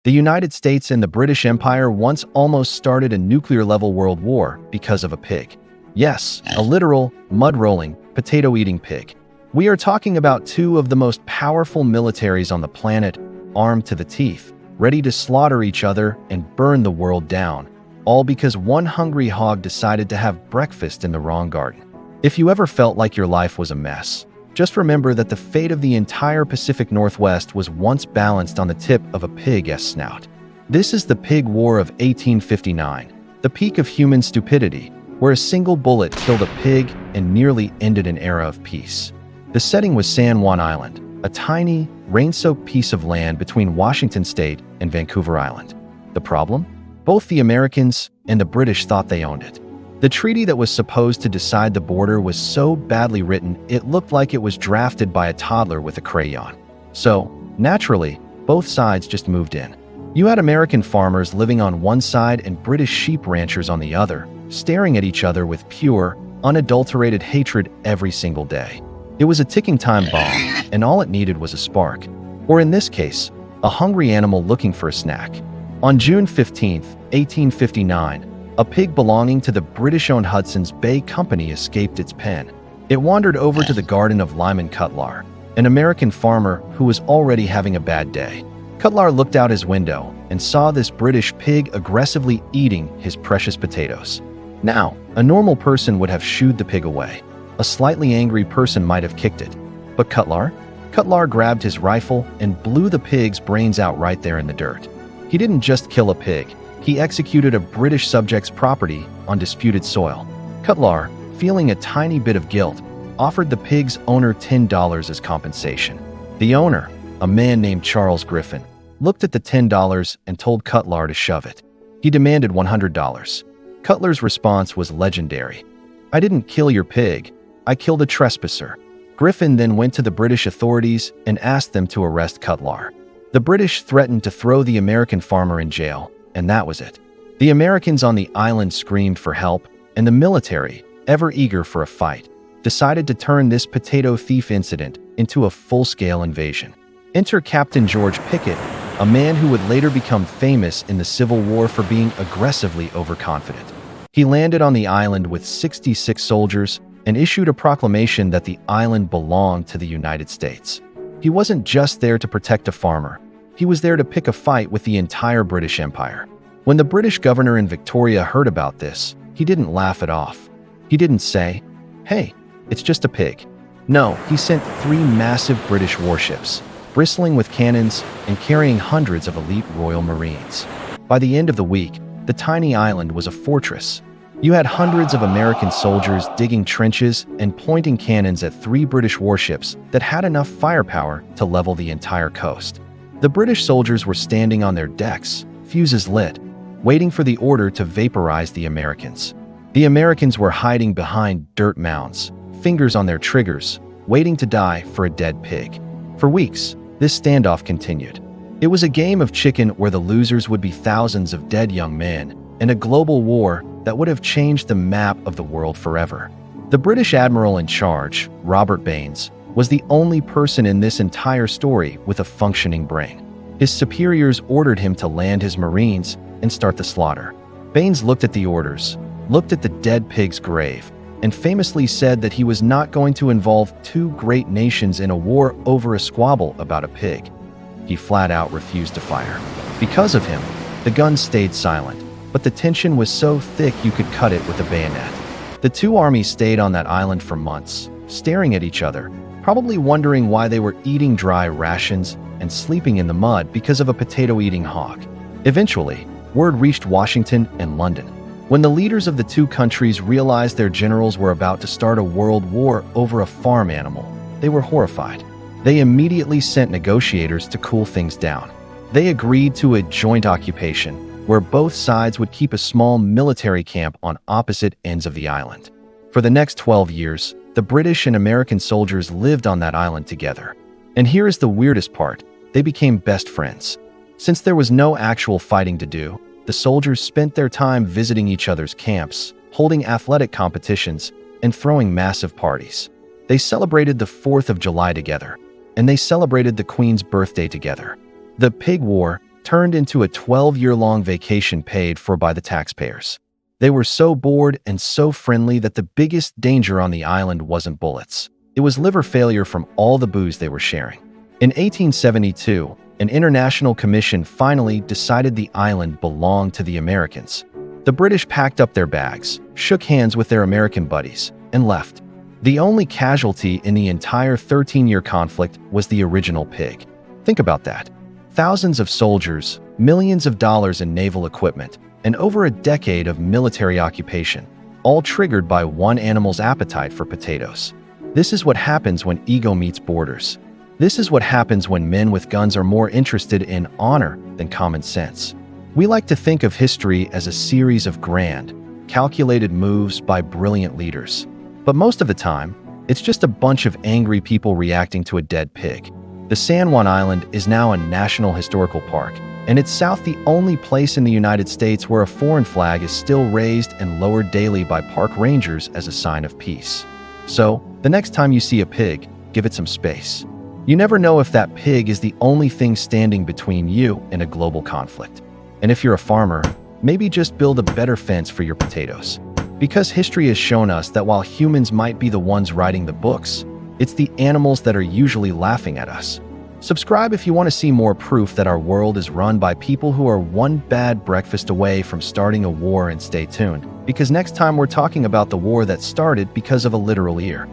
The United States and the British Empire once almost started a nuclear-level world war because of a pig. Yes, a literal, mud-rolling, potato-eating pig. We are talking about two of the most powerful militaries on the planet, armed to the teeth, ready to slaughter each other and burn the world down, all because one hungry hog decided to have breakfast in the wrong garden. If you ever felt like your life was a mess, just remember that the fate of the entire Pacific Northwest was once balanced on the tip of a pig's snout. This is the Pig War of 1859, the peak of human stupidity, where a single bullet killed a pig and nearly ended an era of peace. The setting was San Juan Island, a tiny, rain-soaked piece of land between Washington State and Vancouver Island. The problem? Both the Americans and the British thought they owned it. The treaty that was supposed to decide the border was so badly written it looked like it was drafted by a toddler with a crayon. So, naturally, both sides just moved in. You had American farmers living on one side and British sheep ranchers on the other, staring at each other with pure, unadulterated hatred every single day. It was a ticking time bomb, and all it needed was a spark. Or in this case, a hungry animal looking for a snack. On June 15, 1859, a pig belonging to the British-owned Hudson's Bay Company escaped its pen. It wandered over to the garden of Lyman Cutlar, an American farmer who was already having a bad day. Cutlar looked out his window and saw this British pig aggressively eating his precious potatoes. Now, a normal person would have shooed the pig away. A slightly angry person might have kicked it. But Cutlar grabbed his rifle and blew the pig's brains out right there in the dirt. He didn't just kill a pig. He executed a British subject's property on disputed soil. Cutlar, feeling a tiny bit of guilt, offered the pig's owner $10 as compensation. The owner, a man named Charles Griffin, looked at the $10 and told Cutlar to shove it. He demanded $100. Cutlar's response was legendary. "I didn't kill your pig. I killed a trespasser." Griffin then went to the British authorities and asked them to arrest Cutlar. The British threatened to throw the American farmer in jail, and that was it. The Americans on the island screamed for help, and the military, ever eager for a fight, decided to turn this potato thief incident into a full-scale invasion. Enter Captain George Pickett, a man who would later become famous in the Civil War for being aggressively overconfident. He landed on the island with 66 soldiers and issued a proclamation that the island belonged to the United States. He wasn't just there to protect a farmer. He was there to pick a fight with the entire British Empire. When the British governor in Victoria heard about this, he didn't laugh it off. He didn't say, "Hey, it's just a pig." No, he sent 3 massive British warships, bristling with cannons and carrying hundreds of elite Royal Marines. By the end of the week, the tiny island was a fortress. You had hundreds of American soldiers digging trenches and pointing cannons at 3 British warships that had enough firepower to level the entire coast. The British soldiers were standing on their decks, fuses lit, waiting for the order to vaporize the Americans. The Americans were hiding behind dirt mounds, fingers on their triggers, waiting to die for a dead pig. For weeks, this standoff continued. It was a game of chicken where the losers would be thousands of dead young men, and a global war that would have changed the map of the world forever. The British admiral in charge, Robert Baines, was the only person in this entire story with a functioning brain. His superiors ordered him to land his Marines and start the slaughter. Baines looked at the orders, looked at the dead pig's grave, and famously said that he was not going to involve 2 great nations in a war over a squabble about a pig. He flat out refused to fire. Because of him, the guns stayed silent, but the tension was so thick you could cut it with a bayonet. The 2 armies stayed on that island for months, staring at each other, probably wondering why they were eating dry rations and sleeping in the mud because of a potato-eating hog. Eventually, word reached Washington and London. When the leaders of the 2 countries realized their generals were about to start a world war over a farm animal, they were horrified. They immediately sent negotiators to cool things down. They agreed to a joint occupation, where both sides would keep a small military camp on opposite ends of the island. For the next 12 years, the British and American soldiers lived on that island together. And here is the weirdest part: they became best friends. Since there was no actual fighting to do, the soldiers spent their time visiting each other's camps, holding athletic competitions, and throwing massive parties. They celebrated the 4th of July together, and they celebrated the Queen's birthday together. The Pig War turned into a 12-year-long vacation paid for by the taxpayers. They were so bored and so friendly that the biggest danger on the island wasn't bullets. It was liver failure from all the booze they were sharing. In 1872, an international commission finally decided the island belonged to the Americans. The British packed up their bags, shook hands with their American buddies, and left. The only casualty in the entire 13-year conflict was the original pig. Think about that. Thousands of soldiers, millions of dollars in naval equipment, and over a decade of military occupation, all triggered by one animal's appetite for potatoes. This is what happens when ego meets borders. This is what happens when men with guns are more interested in honor than common sense. We like to think of history as a series of grand, calculated moves by brilliant leaders. But most of the time, it's just a bunch of angry people reacting to a dead pig. The San Juan Island is now a National Historical Park, and it's south the only place in the United States where a foreign flag is still raised and lowered daily by park rangers as a sign of peace. So, the next time you see a pig, give it some space. You never know if that pig is the only thing standing between you and a global conflict. And if you're a farmer, maybe just build a better fence for your potatoes. Because history has shown us that while humans might be the ones writing the books, it's the animals that are usually laughing at us. Subscribe if you want to see more proof that our world is run by people who are one bad breakfast away from starting a war, and stay tuned, because next time we're talking about the war that started because of a literal ear.